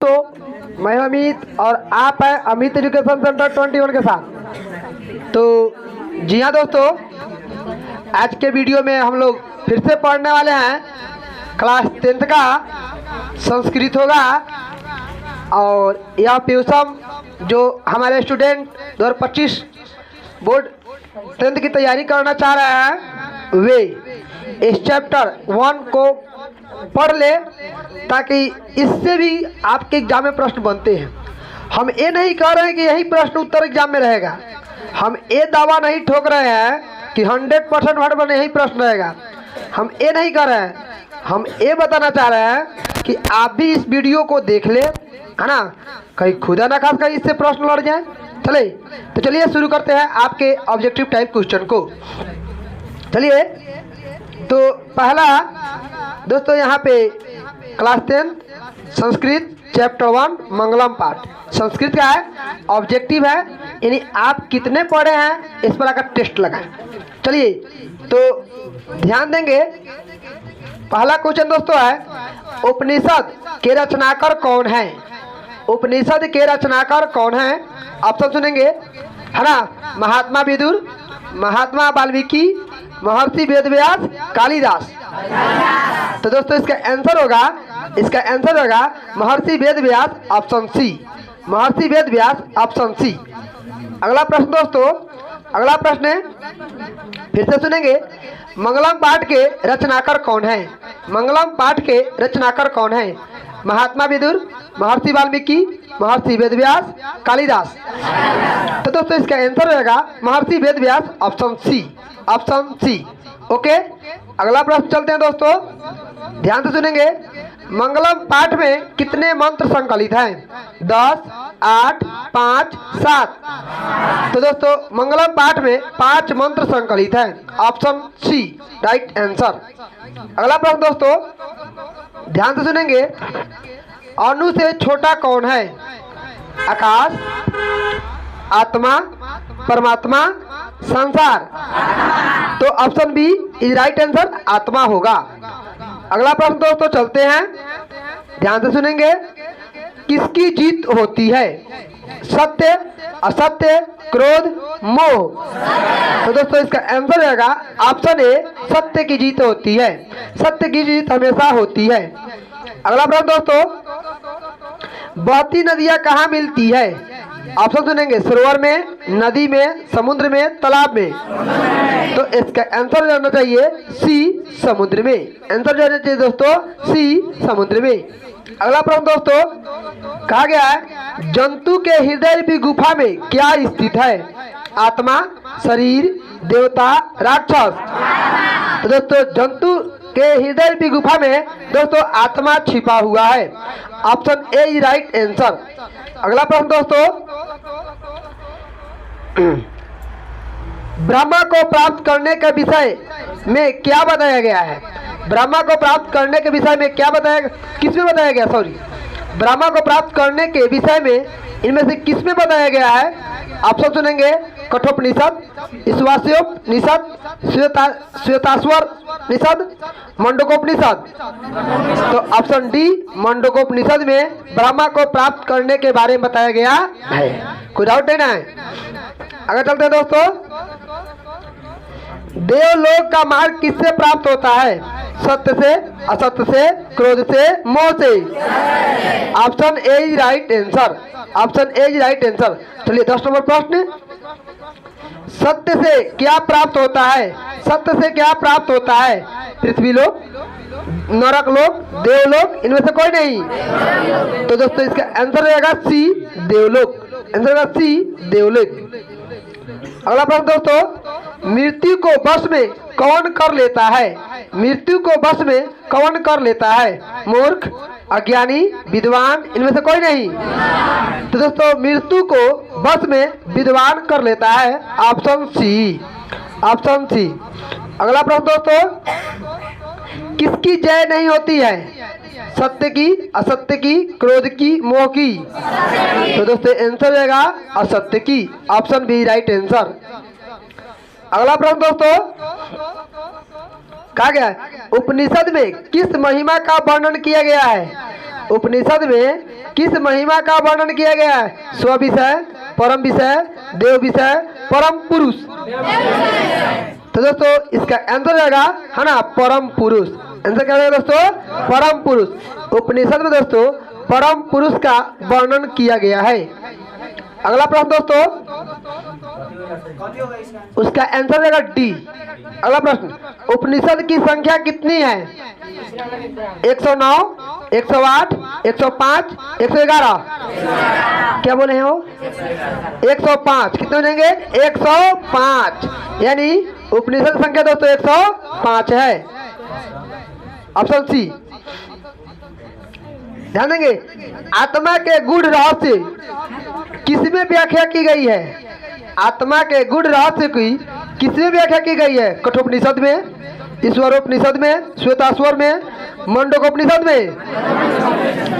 दोस्तों, मैं अमित और आप है अमित एजुकेशन सेंटर 21 के साथ। तो जी हाँ दोस्तों, आज के वीडियो में हम लोग फिर से पढ़ने वाले हैं क्लास 10th का संस्कृत होगा। और यह प्यूसम जो हमारे स्टूडेंट 2025 बोर्ड 10th की तैयारी करना चाह रहे हैं वे इस चैप्टर 1 को पढ़ ले, ताकि इससे भी आपके एग्जाम में प्रश्न बनते हैं। हम ये नहीं कह रहे हैं कि यही प्रश्न उत्तर एग्जाम में रहेगा। हम ये दावा नहीं ठोक रहे हैं कि 100% वर्ड में यही प्रश्न रहेगा। हम ये नहीं कर रहे हैं, हम ये बताना चाह रहे हैं कि आप भी इस वीडियो को देख ले, है ना, कहीं खुदा ना खास कहीं इससे प्रश्न लड़ जाए। चलिए तो चलिए शुरू करते हैं आपके ऑब्जेक्टिव टाइप क्वेश्चन को। चलिए तो पहला दोस्तों, यहाँ पे क्लास 10 संस्कृत चैप्टर 1 मंगलम पाठ संस्कृत का है, ऑब्जेक्टिव है, यानी आप कितने पढ़े हैं इस पर आकर टेस्ट लगाएं। चलिए तो ध्यान देंगे। पहला क्वेश्चन दोस्तों है, उपनिषद के रचनाकार कौन है? उपनिषद के रचनाकार कौन है? ऑप्शन सुनेंगे, है ना, महात्मा विदुर, महात्मा वाल्मीकि, महर्षि वेदव्यास, कालिदास। तो दोस्तों इसका आंसर होगा महर्षि वेदव्यास, ऑप्शन सी, महर्षि वेदव्यास, ऑप्शन सी। अगला प्रश्न दोस्तों, अगला प्रश्न है, फिर से सुनेंगे, मंगलम पाठ के रचनाकार कौन है? मंगलम पाठ के रचनाकार कौन है? महात्मा विदुर, महर्षि वाल्मीकि, महर्षि वेदव्यास, कालिदास। तो दोस्तों इसका आंसर होगा Maharishi Vedvyas, option C, option C. Okay, अगला प्रश्न चलते हैं दोस्तों, ध्यान से सुनेंगे। मंगलम पाठ में कितने मंत्र संकलित हैं? 10, 8, 5, 7। तो दोस्तों मंगलम पाठ में 5 मंत्र संकलित हैं, ऑप्शन सी, राइट आंसर। अगला प्रश्न दोस्तों, ध्यान से सुनेंगे, अणु से छोटा कौन है? आकाश, आत्मा, परमात्मा, संसार। तो option B is right answer, आत्मा होगा। अगला प्रश्न दोस्तों चलते हैं, ध्यान से सुनेंगे, किसकी जीत होती है? सत्य, असत्य, क्रोध, मोह। तो दोस्तों इसका आंसर रहेगा ऑप्शन ए, सत्य की जीत होती है। सत्य की जीत हमेशा होती है। अगला प्रश्न दोस्तों, बहती नदियां कहाँ मिलती है? ऑप्शन सुनेंगे, सरोवर में, नदी में, समुद्र में, तालाब में। तो इसका आंसर रहना चाहिए सी, समुद्र में। आंसर रहना चाहिए दोस्तों सी, समुद्र में। अगला प्रश्न दोस्तों, कहा गया है, जंतु के हृदय की गुफा में क्या स्थित है? आत्मा, शरीर, देवता, राक्षस। तो दोस्तों जंतु के हृदय की गुफा में दोस्तों आत्मा छिपा हुआ है, option A is right answer. अगला प्रश्न दोस्तों, ब्रह्मा को प्राप्त करने के विषय में क्या बताया गया है? ब्रह्मा को प्राप्त करने के विषय में क्या बताया, किसमें बताया गया, सॉरी, ब्रह्मा को प्राप्त करने के विषय में इनमें से किसमें बताया गया है? ऑप्शन सुनेंगे, कठोपनिषद, ईशावास्योपनिषद, श्वेताश्वर निषद, मंडकोपनिषद। तो ऑप्शन डी मंडकोपनिषद में ब्रह्मा को प्राप्त करने के बारे में बताया गया है। कोई डाउट नहीं ना है? आगे चलते हैं दोस्तों, देवलोक का मार्ग किससे प्राप्त होता है? सत्य से, असत्य से, क्रोध से, मोह से। Option A is right answer, option A is right answer. चलिए 10 नंबर प्रश्न, सत्य से क्या प्राप्त होता है? सत्य से क्या प्राप्त होता है? पृथ्वी लोक, नरक लोक, देवलोक, इनमें से कोई नहीं। तो दोस्तों इसका आंसर रहेगा सी, देवलोक। आंसर रहेगा सी, देवलोक। अगला प्रश्न दोस्तों, मृत्यु को वश में कौन कर लेता है? मृत्यु को वश में कौन कर लेता है? मूर्ख, अज्ञानी, विद्वान, इनमें से कोई नहीं। तो दोस्तों मृत्यु को वश में विद्वान कर लेता है, ऑप्शन सी, ऑप्शन सी। अगला प्रश्न दोस्तों, किसकी जय नहीं होती है? सत्य की, असत्य की, क्रोध की, मोह की। तो दोस्तों आंसर रहेगा असत्य की, ऑप्शन बी राइट आंसर। अगला प्रश्न दोस्तों, कहा गया है उपनिषद में किस महिमा का वर्णन किया गया है? उपनिषद में किस महिमा का वर्णन किया गया है? स्व विषय, परम विषय, देव विषय, परम पुरुष। तो दोस्तों इसका आंसर जाएगा है ना परम पुरुष। आंसर क्या जाएगा दोस्तों? परम पुरुष। उपनिषद में दोस्तों परम पुरुष का वर्णन किया गया है। अगला प्रश्न दोस्तों, उसका आंसर जाएगा डी। अगला प्रश्न, उपनिषद की संख्या कितनी है? 109, 108, 105, 111। क्या बोले हैं वो? 105। कितने हो जाएंगे? 105। यानी उपनिषद संख्या दोस्तों 105 है। Option C. ध्यान देंगे, आत्मा के गूढ़ रहस्य किसमें व्याख्या की गई है? आत्मा के गूढ़ रहस्य की किसमें व्याख्या की गई है? कठोपनिषद में, ईश्वरोपनिषद में, श्वेताश्वर में, मंडूकोपनिषद में।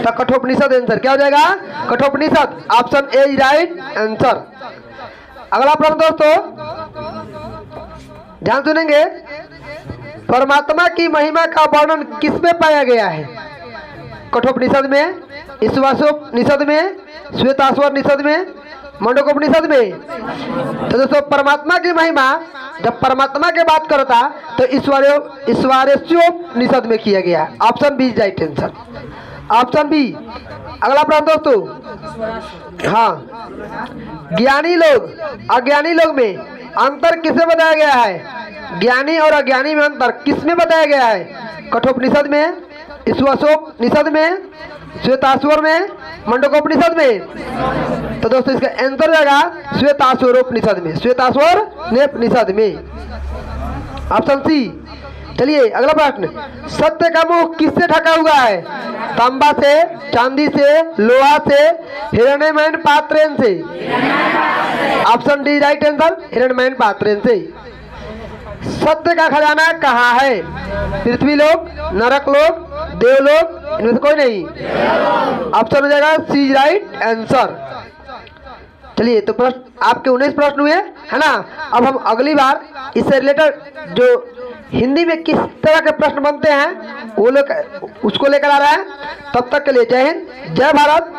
तो कठोपनिषद आंसर क्या हो जाएगा? Kathopanishad. Option A is right answer. अगला प्रश्न दोस्तों ध्यान सुनेंगे, परमात्मा की महिमा का वर्णन किसमें पाया गया है? कठोपनिषद में, ईश्वरोपनिषद में, श्वेताश्वर में, मंडूकोपनिषद में। तो दोस्तों परमात्मा की महिमा जब परमात्मा की बात करता तो ईश्वरोपनिषद में किया गया। Option B right answer. Option B. अगला प्रश्न दोस्तों, हाँ, ज्ञानी लोग अज्ञानी लोग में अंतर किसमें बताया गया है? ज्ञानी और अज्ञानी में अंतर किसमें बताया गया है? कठोपनिषद में, ईश्वरोपनिषद में, श्वेताश्वर में, मंडूकोपनिषद में। तो दोस्तों इसका आंसर जाएगा श्वेताश्वरोपनिषद में। श्वेताश्वरोपनिषद में। Option C. चलिए अगला प्रश्न, सत्य का मुख किससे ढका हुआ है? तांबा से, चांदी से, लोहा से, हिरण्मय पात्रेन से। ऑप्शन डी राइट आंसर, हिरण्मय पात्रेन से। सत्य का खजाना कहाँ है? पृथ्वी लोक, नरक लोक, देवलोक, इनमें से कोई नहीं। ऑप्शन हो जाएगा सी राइट आंसर। चलिए तो प्रश्न आपके 19 प्रश्न हुए है ना। अब हम अगली बार इससे रिलेटेड जो हिंदी में किस तरह के प्रश्न बनते हैं वो उसको लेकर आ रहा है। तब तक के लिए जय हिंद, जय भारत।